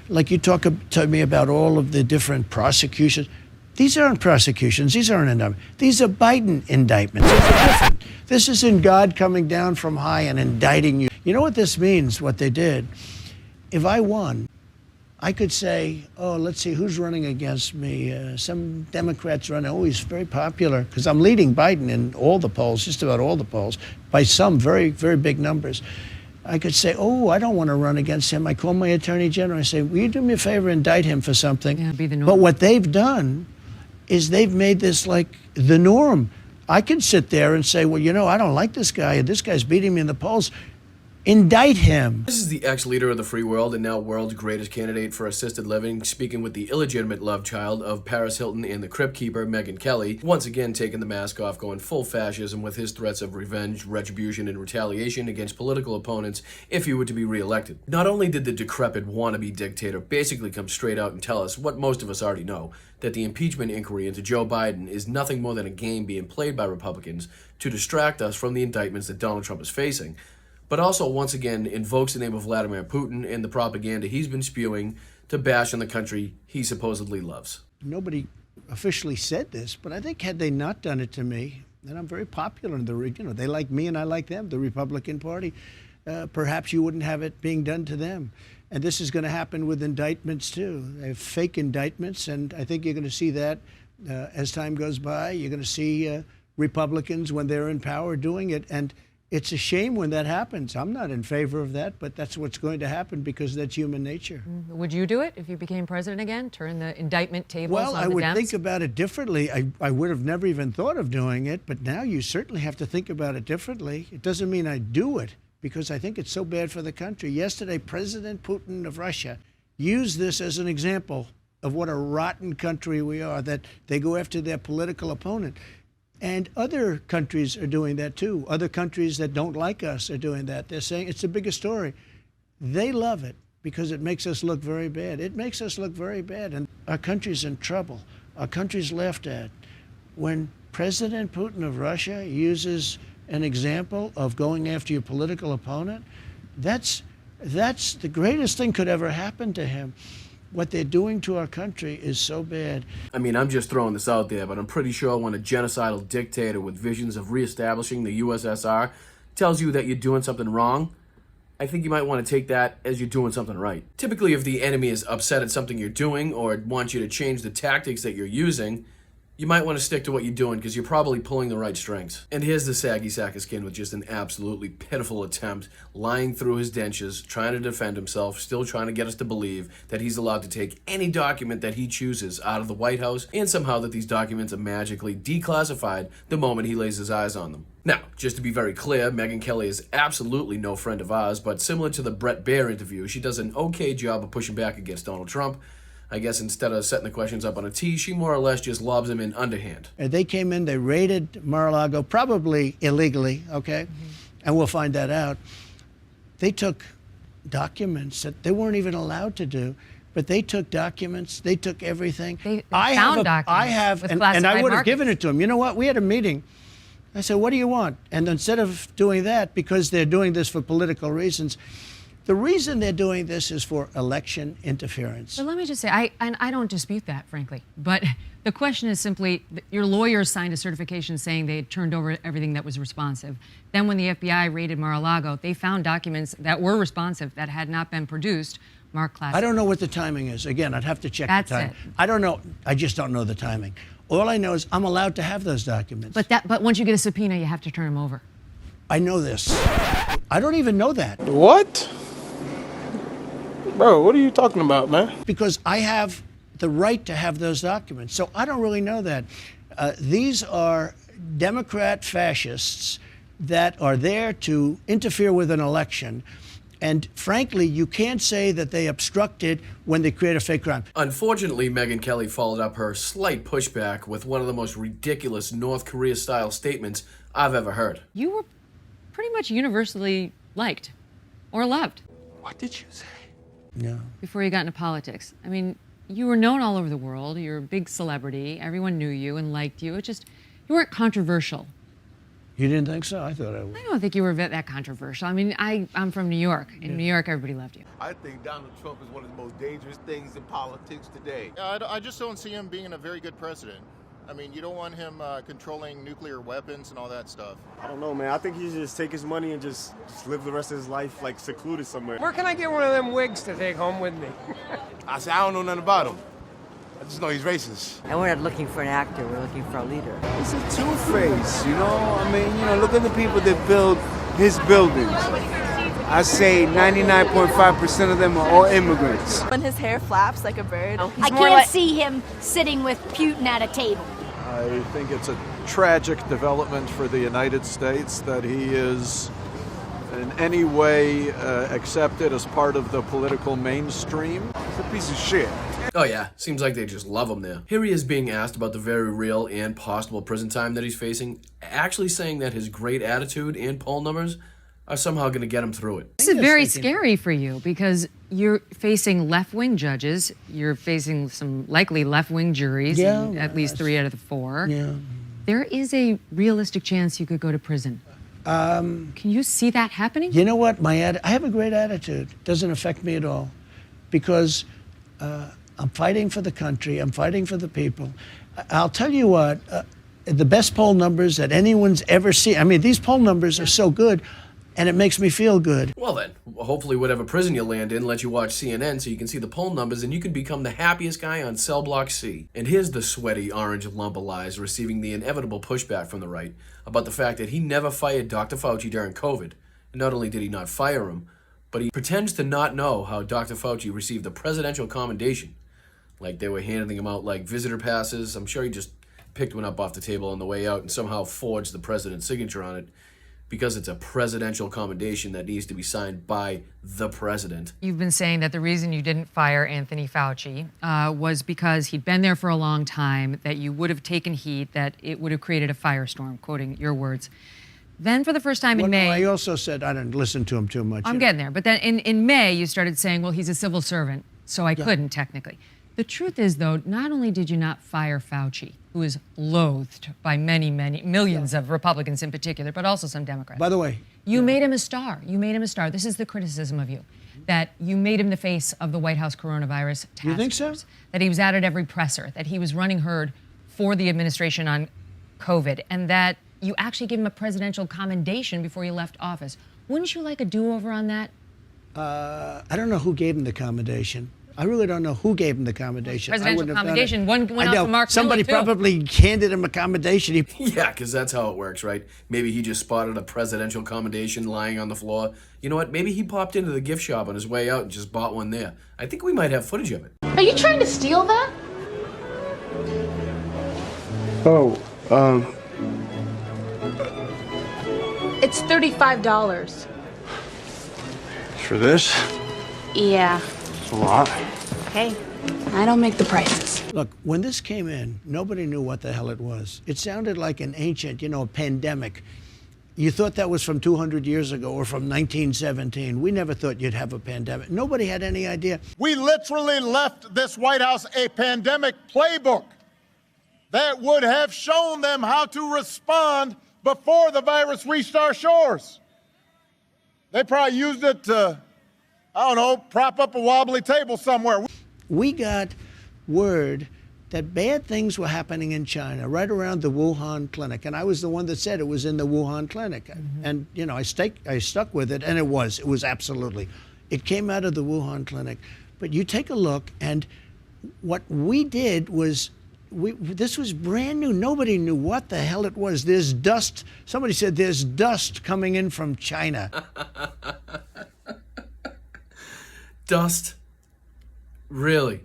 Like you talk to me about all of the different prosecutions. These aren't prosecutions. These aren't indictments. These are Biden indictments. These are different. This isn't God coming down from high and indicting you. You know what this means, what they did? If I won, I could say, oh, let's see, who's running against me? Some Democrats running. Oh, he's very popular, because I'm leading Biden in all the polls, just about all the polls, by some very, very big numbers. I could say, oh, I don't want to run against him. I call my attorney general. I say, will you do me a favor, indict him for something? Yeah, be the norm. But what they've done is they've made this like the norm. I can sit there and say, well, you know, I don't like this guy. This guy's beating me in the polls. Indict him. This is the ex-leader of the free world and now world's greatest candidate for assisted living, speaking with the illegitimate love child of Paris Hilton and the Crypt Keeper, Megyn Kelly, once again taking the mask off, going full fascism with his threats of revenge, retribution, and retaliation against political opponents if he were to be reelected. Not only did the decrepit wannabe dictator basically come straight out and tell us what most of us already know, that the impeachment inquiry into Joe Biden is nothing more than a game being played by Republicans to distract us from the indictments that Donald Trump is facing, but also once again invokes the name of Vladimir Putin and the propaganda he's been spewing to bash on the country he supposedly loves. Nobody officially said this, but I think had they not done it to me, and I'm very popular in the, you know, they like me and I like them, the Republican Party, perhaps you wouldn't have it being done to them. And this is going to happen with indictments too. They have fake indictments, and I think you're going to see that as time goes by. You're going to see Republicans, when they're in power, doing it. And it's a shame when that happens. I'm not in favor of that, but that's what's going to happen because that's human nature. Would you do it if you became president again? Turn the indictment tables on the Dems? Well, I would think about it differently. I would have never even thought of doing it, but now you certainly have to think about it differently. It doesn't mean I do it because I think it's so bad for the country. Yesterday, President Putin of Russia used this as an example of what a rotten country we are, that they go after their political opponent. And other countries are doing that too. Other countries that don't like us are doing that. They're saying it's the biggest story. They love it because it makes us look very bad. It makes us look very bad. And our country's in trouble. Our country's laughed at. When President Putin of Russia uses an example of going after your political opponent, that's the greatest thing could ever happen to him. What they're doing to our country is so bad. I mean, I'm just throwing this out there, but I'm pretty sure when a genocidal dictator with visions of reestablishing the USSR tells you that you're doing something wrong, I think you might want to take that as you're doing something right. Typically, if the enemy is upset at something you're doing or wants you to change the tactics that you're using, you might want to stick to what you're doing because you're probably pulling the right strings. And here's the saggy sack of skin with just an absolutely pitiful attempt, lying through his dentures, trying to defend himself, still trying to get us to believe that he's allowed to take any document that he chooses out of the White House, and somehow that these documents are magically declassified the moment he lays his eyes on them. Now, just to be very clear, Megyn Kelly is absolutely no friend of ours, but similar to the Bret Baier interview, she does an okay job of pushing back against Donald Trump. I guess instead of setting the questions up on a tee, she more or less just lobs them in underhand. They came in, they raided Mar-a-Lago, probably illegally, okay? And we'll find that out. They took documents that they weren't even allowed to do, but they took documents, they took everything. They found documents. I have, and I would have given it to them. You know what? We had a meeting. I said, what do you want? And instead of doing that, because they're doing this for political reasons, the reason they're doing this is for election interference. But let me just say, I don't dispute that, frankly. But the question is simply, your lawyers signed a certification saying they had turned over everything that was responsive. Then when the FBI raided Mar-a-Lago, they found documents that were responsive that had not been produced, marked classified. I don't know what the timing is. Again, I'd have to check That's the time. it. I don't know. I just don't know the timing. All I know is I'm allowed to have those documents. But once you get a subpoena, you have to turn them over. I know this. I don't even know that. What? Bro, what are you talking about, man? Because I have the right to have those documents. So I don't really know that. These are Democrat fascists that are there to interfere with an election. And frankly, you can't say that they obstructed when they create a fake crime. Unfortunately, Megyn Kelly followed up her slight pushback with one of the most ridiculous North Korea-style statements I've ever heard. You were pretty much universally liked or loved. What did you say? No. Before you got into politics. I mean, you were known all over the world. You're a big celebrity. Everyone knew you and liked you. It just, you weren't controversial. You didn't think so? I thought I would. I don't think you were that controversial. I mean, I'm from New York. In New York, everybody loved you. I think Donald Trump is one of the most dangerous things in politics today. I just don't see him being a very good president. I mean, you don't want him controlling nuclear weapons and all that stuff. I don't know, man. I think he should just take his money and just live the rest of his life, like, secluded somewhere. Where can I get one of them wigs to take home with me? I said, I don't know nothing about him. I just know he's racist. And we're not looking for an actor, we're looking for a leader. It's a two-face, you know? I mean, look at the people that build his buildings. I say 99.5% of them are all immigrants. When his hair flaps like a bird. I can't see him sitting with Putin at a table. I think it's a tragic development for the United States that he is in any way accepted as part of the political mainstream. He's a piece of shit. Oh yeah, seems like they just love him there. Here he is being asked about the very real and possible prison time that he's facing, actually saying that his great attitude and poll numbers are somehow going to get him through it. This is very scary for you because you're facing left-wing judges, you're facing some likely left-wing juries, at least 3 out of the 4. Yeah. There is a realistic chance you could go to prison. Can you see that happening? You know what? I have a great attitude. It doesn't affect me at all because I'm fighting for the country. I'm fighting for the people. I'll tell you what, the best poll numbers that anyone's ever seen. I mean, these poll numbers are so good, and it makes me feel good. Well then, hopefully whatever prison you land in lets you watch CNN so you can see the poll numbers and you can become the happiest guy on cell block C. And here's the sweaty orange lump of lies receiving the inevitable pushback from the right about the fact that he never fired Dr. Fauci during COVID. And not only did he not fire him, but he pretends to not know how Dr. Fauci received a presidential commendation. Like they were handing him out like visitor passes. I'm sure he just picked one up off the table on the way out and somehow forged the president's signature on it because it's a presidential commendation that needs to be signed by the president. You've been saying that the reason you didn't fire Anthony Fauci was because he'd been there for a long time, that you would have taken heat, that it would have created a firestorm, quoting your words. Then for the first time in May... I also said I didn't listen to him too much. I'm getting there. But then in May, you started saying, well, he's a civil servant, so I couldn't technically. The truth is, though, not only did you not fire Fauci, who is loathed by many, millions of Republicans in particular, but also some Democrats. By the way, you made him a star. You made him a star. This is the criticism of you, that you made him the face of the White House coronavirus task You think so? force, that he was out at every presser, that he was running herd for the administration on COVID, and that you actually gave him a presidential commendation before you left office. Wouldn't you like a do-over on that? I don't know who gave him the commendation. I really don't know who gave him the commendation. Presidential commendation. One went out to Mark Somebody Miller, too. probably handed him a commendation. Yeah, because that's how it works, right? Maybe he just spotted a presidential commendation lying on the floor. You know what? Maybe he popped into the gift shop on his way out and just bought one there. I think we might have footage of it. Are you trying to steal that? It's $35. For this? Yeah. It's a lot. Hey, I don't make the prices. Look, when this came in, nobody knew what the hell it was. It sounded like an ancient, pandemic. You thought that was from 200 years ago or from 1917. We never thought you'd have a pandemic. Nobody had any idea. We literally left this White House a pandemic playbook that would have shown them how to respond before the virus reached our shores. They probably used it to, prop up a wobbly table somewhere. We got word that bad things were happening in China right around the Wuhan clinic. And I was the one that said it was in the Wuhan clinic. And, I stuck with it, and it was absolutely. It came out of the Wuhan clinic. But you take a look, and what we did was, this was brand new. Nobody knew what the hell it was. There's dust. Somebody said there's dust coming in from China. Dust? Really?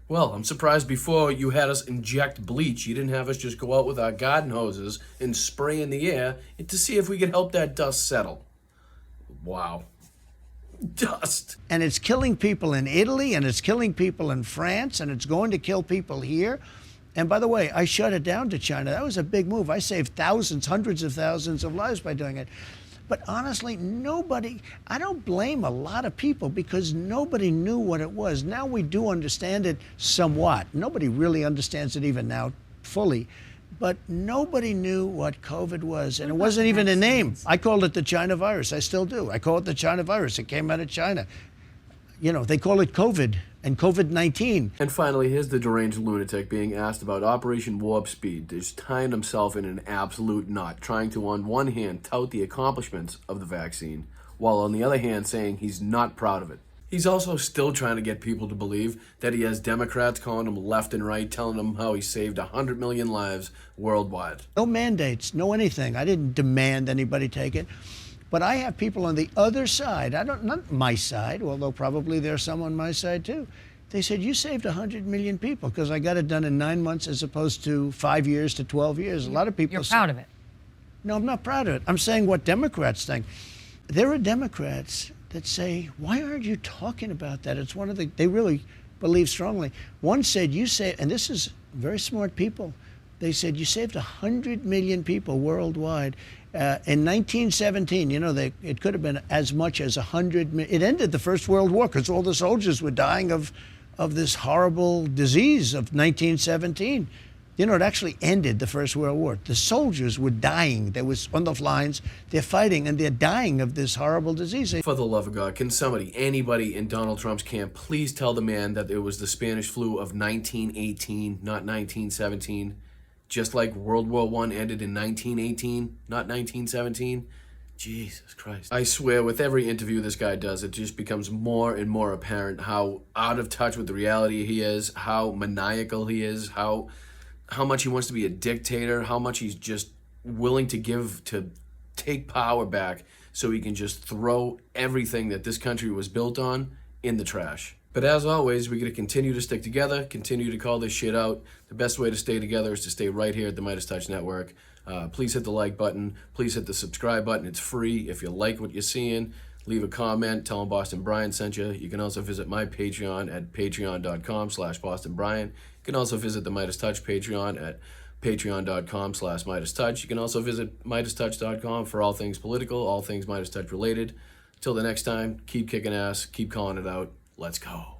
Well, I'm surprised before you had us inject bleach, you didn't have us just go out with our garden hoses and spray in the air to see if we could help that dust settle. Wow. Dust. And it's killing people in Italy, and it's killing people in France, and it's going to kill people here. And by the way, I shut it down to China. That was a big move. I saved thousands, hundreds of thousands of lives by doing it. But honestly, I don't blame a lot of people because nobody knew what it was. Now we do understand it somewhat. Nobody really understands it even now fully. but nobody knew what COVID was, and it wasn't even a name. I called it the China virus. I still do. I call it the China virus. It came out of China. You know, they call it COVID and COVID-19. And finally, here's the deranged lunatic being asked about Operation Warp Speed, just tying himself in an absolute knot, trying to on one hand tout the accomplishments of the vaccine, while on the other hand saying he's not proud of it. He's also still trying to get people to believe that he has Democrats calling him left and right, telling him how he saved 100 million lives worldwide. No mandates, no anything. I didn't demand anybody take it. But I have people on the other side, not my side, although probably there's some on my side too. They said, you saved 100 million people because I got it done in 9 months as opposed to 5 years to 12 years. A lot of people You're proud of it. No, I'm not proud of it. I'm saying what Democrats think. There are Democrats that say, why aren't you talking about that? It's one of the, they really believe strongly. One said, you say, and this is very smart people, they said, you saved 100 million people worldwide. In 1917, you know, it could have been as much as 100 million. It ended the First World War because all the soldiers were dying of this horrible disease of 1917. You know, it actually ended the First World War. The soldiers were dying. They was on the lines, they're fighting, and they're dying of this horrible disease. For the love of God, can somebody, anybody in Donald Trump's camp, please tell the man that it was the Spanish flu of 1918, not 1917? Just like World War I ended in 1918, not 1917? Jesus Christ. I swear, with every interview this guy does, it just becomes more and more apparent how out of touch with the reality he is, how maniacal he is, how much he wants to be a dictator, how much he's just willing to take power back so he can just throw everything that this country was built on in the trash. But as always, we're going to continue to stick together, continue to call this shit out. The best way to stay together is to stay right here at the Midas Touch Network. Please hit the like button. Please hit the subscribe button. It's free. If you like what you're seeing, leave a comment. Tell them Boston Brian sent you. You can also visit my Patreon at patreon.com/Boston Brian. You can also visit the Midas Touch Patreon at patreon.com/Midas Touch. You can also visit MidasTouch.com for all things political, all things Midas Touch related. Till the next time, keep kicking ass, keep calling it out. Let's go.